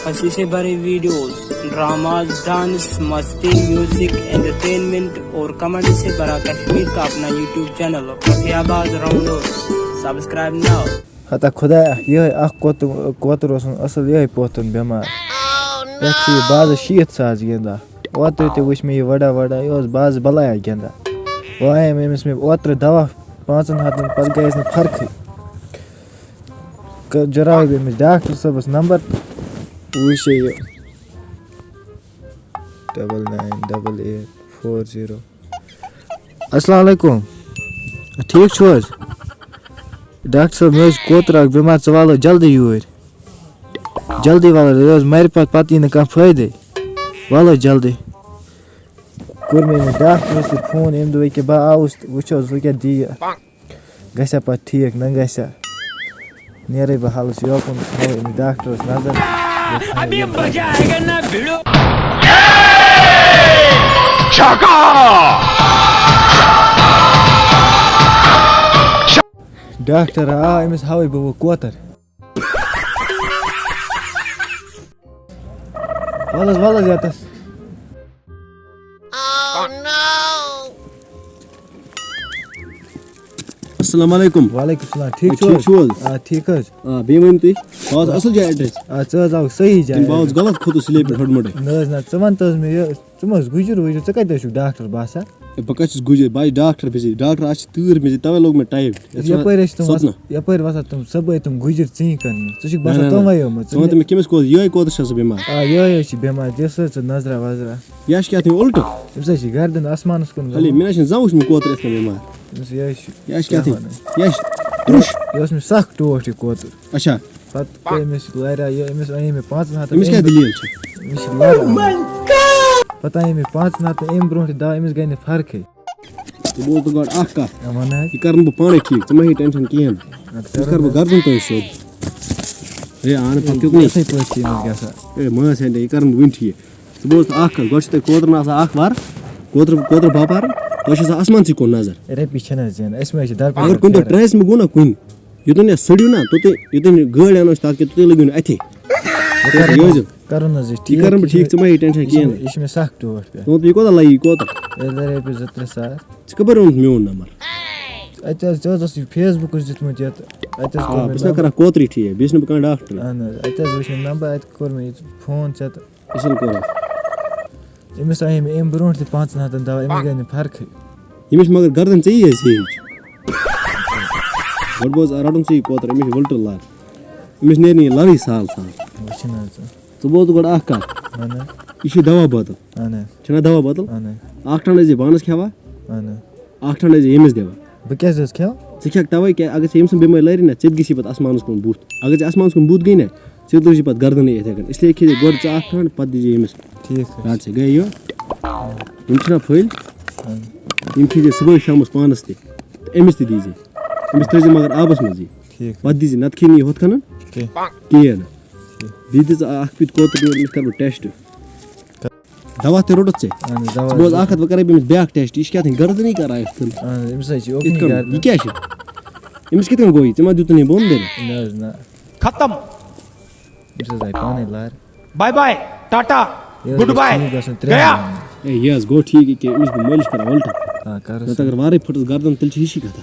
हंसी से भरे वीडियोस, ड्रामास, डांस, मस्ती, म्यूजिक, एंटरटेनमेंट और कमेडी से भरा कश्मीर का अपना YouTube channel Rafiabad rounders, subscribe now. हता खुदा ये कोतर असल ये पोतन बेमार ये बाज शीत साज गिंदा ओत्र ते वुच मे वड़ा ये बाज बलाया गिंदा वाय मे ओत्र दवा 5 हाथन पत गयस न फर्क जराव मे डॉक्टर सबस नंबर वुच ये 998840। अस्सलाम वालेकुम, ठीक छो डॉक्टर साहब मे कोतर बीमार च वालो जल्दी यूर जल्दी वालो मर पत यी कह फायदे वालो जल्दी कोर मे डॉक्टर फोन अम दो कि बह आउस वो वह क्या दी गसा पे ठीक न गसा नेरे बह हल्स योकुन डॉक्टर नजर डॉक्टर आ अमिस हावे बह कोतर वलस यतस अस्सलाम वालेकुम। वालेकुम सलाम, ठीक ठीक बे वन तुम बाज असल जाय एड्रेस आव सही जाय बाज गलत खोत स्ले पे हडमड न च वन मे तुम गुजर वुजर च कत डॉक्टर बासा बह कस गुजर बाय डॉक्टर बिजी डॉक्टर आज तूर मे तवे लोग मे टाइम यपर वसा तुम सब तुम गुजर ची कर च बसा तमय तुम किमिस को ये कोत छ बीमार ये बीमार दिस नजरा वजरा यश क्या तुम उल्ट इस गर्दन आसमानस कुन हली मे जाऊश मे कोतर इस बीमार यश क्या यश त्रुश ये सख टोट कोतर अच्छा पत अमिस लारा ये अमिस अने मे 5 हाथ अमिस क्या दलील छ पता है 5 हाथ एम ब्रोट दवा अमिस गई न फर्क तो बोल तो गॉड आख का ये करन ब पाने ठीक तुम ही टेंशन कियन ये कर ब गर्दन तो सो ए आन पत क्यों नहीं सही पछी मस गसा ए म से ये करन विन ठीक तो बोल आख गोछ ते कोतर ना आख वार कोतर बापार तो आसमान से को नजर रे पीछे न जन इसमें दर अगर कुन ट्रेस में गुना कुन युतन या सडियो ना तो युतन गाड़ी आनो ताकि तो लगिन अथे करन जी ठीक करन ठीक तुम ही टेंशन कियन इसमें सख टोट पे तो ये कोदा लगी कोता ए पे 3 खबर उन मेन नंबर अतस फेसबुक दितमत ये अतस बिस करा कोतरी ठीक बिस न का डॉक्टर अतस वुच नंबर अत कोर मे फोन चत इसल कोर इमिस आई मे एम ब्रोट 5 हाथ दवा इम गई न फर्क इमिस मगर गर्दन चाहिए से बड बोज अराडम से कोतर इमिस वल्टर लार इमिस नेनी लारी साल वचना तो बोल तो गड आख का इस दवा बोतल छना दवा बोतल आख टन जे बानस खेवा आख टन जे एमिस देवा बह क्या खेव च तवे क्या अगर से एम बीमार लरी ना चत गसी पत आसमानस कुन बूथ अगर आसमानस कुन बूथ गई ना चत लगी पत गर्दन इथे इसलिए खी गोड च आख टन पत दीजिए एमिस ठीक रात से गए यो इन छना फैल इन खी सुबह शाम पानस ते एमिस दीजिए एमिस तजे मगर आबस में जी ठीक पत दीजिए नत खी नहीं होत खन कियन दीदिस आख पित कोतर एमिस कर टेस्ट दवा ते रोडत से बोल आखत व करे बिम बैक टेस्ट इस क्या थे गर्दन ही करा इमिस ओपन कर ये क्या है इमिस कितन गोई तमा दुत नहीं बोम दे न खत्म इमिस पाने लार bye bye tata goodbye गया ए यस गो ठीक है कि इमिस मालिश करा उल्टा हां कर न अगर वारे फट गर्दन तिल हिशी कथा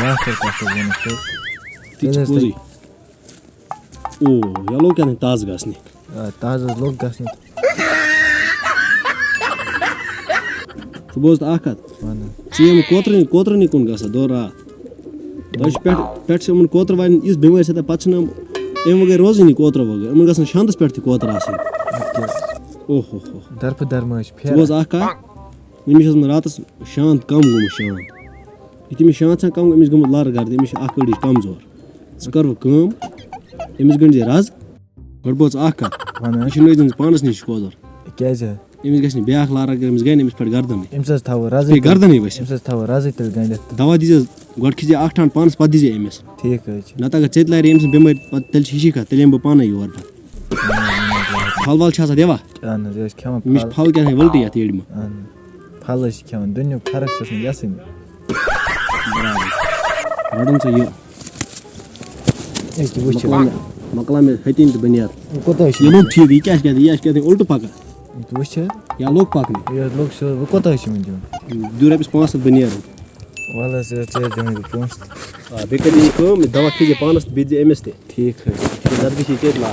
डॉक्टर का तिल ओ यालो क्या ताज गसने ताज लोग गसने तो बोज आखत चीम कोतर नहीं कुन गसा दोरा दश पेट से उन कोतर वाइन इस बीमार से पछन एम वगे रोज नहीं कोतर वगे उन गसन शांतस पेट कोतर आसे ओहो हो दरप दरमश फेर बोज आका इमिस रातस शांत कम गुम शांत इतमी शांत सा कम इमिस गुम लार गर्द इमिस आकड़ी कमजोर स कर कम इमिस गंजे राज गड बोज आका इस नजन पानस निश कोतर क्या जे इमिस गसनी ब्याख लार अगर इमिस गन इमिस पड़ गर्दन इमिस थाव राज गर्दन ही बस इमिस थाव राज तल गन दवा दीजिए गड खिजे 8 टन पानस पद दीजिए इमिस ठीक है न तक चेत लार इमिस बीमार पत तल हिशी का तल हम पाना योर फल वल छा देवा जे खेम इमिस फल क्या है वल्टी या तेड़ में फल खेम दुनिया फरक छ Yasin Rodam sa ye. Este wuchu. Makla me hatin to baniar. Kota Ye log thi di kya kya ultu paka. wuchu. Ya log pakne. Ya log so kota ishi min diyor. Durabis 5 baniar. Valla se demek post. Bekadi kom dava khije panas bidje emste. ठीक है. Darbi shi ket la.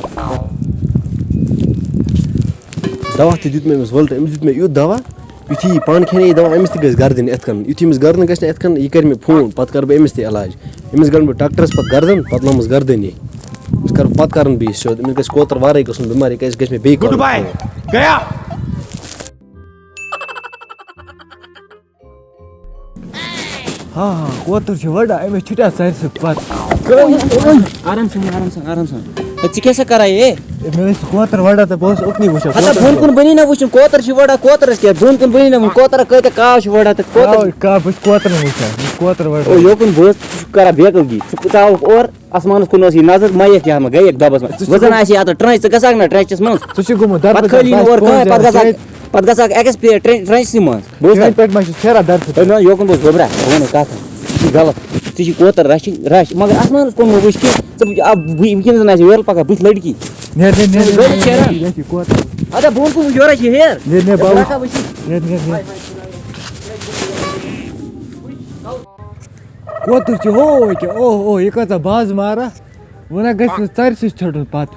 Dava te dit me mes volte emis dit me yut dava. Yuti pan khene dava emis te gas garden etkan. Yuti mes garden gas etkan ye kar me phone pat kar be emis te ilaj. Emis garden be doctors pat garden pat namus garden ye. Is kar pat karan be so emis gas koter ware gasun bimari gas me be kar. Goodbye. Gaya. हाँ कोतर से वड़ा एमे छुटा side से पात आराम से अच्छी कैसे करा ये एमे कोतर वड़ा तो बहुत उतनी वुशा अच्छा बोन कुन बनी ना वुशम कोतर छी वड़ा कोतर के बोन कुन बनी ना कोतर कहते काव छी वड़ा तो कोतर का बस कोतर वुशा कोतर वड़ा ओ यो कुन बस करा बेकगी सुताव और आसमान कुन सी नजर माये क्या म गए एक दबस वजन आसी आ तो ट्रेंच गसाक ना ट्रेंचस मन सुशी गुमो दर पत खली और पत गसाक एक्सपी ट्रेंच सी मन बोस ना पेट में फेरा दर ना यो कुन बस गोबरा वन का था गलत ती कोतर रश मगर आसमान कुन वुश के अब विकिन ना वेल पका बुथ लड़की ने कोतर अदा बोन को जोरा छी हेर ने बाबू ने कोतर छ हो के ओ ये कता बाज मारा वना गस चार से छोड़ पात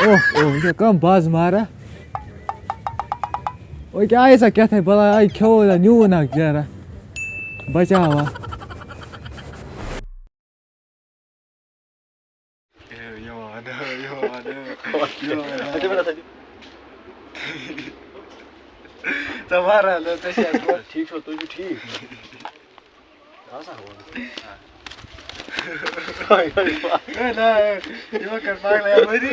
ओ ये कम बाज मारा ओ क्या ऐसा क्या था बला आई क्यों न्यू ना जरा बचावा तुम्हारा लो तो ठीक हो तो भी ठीक ऐसा हुआ ना ये कर पागल है मेरी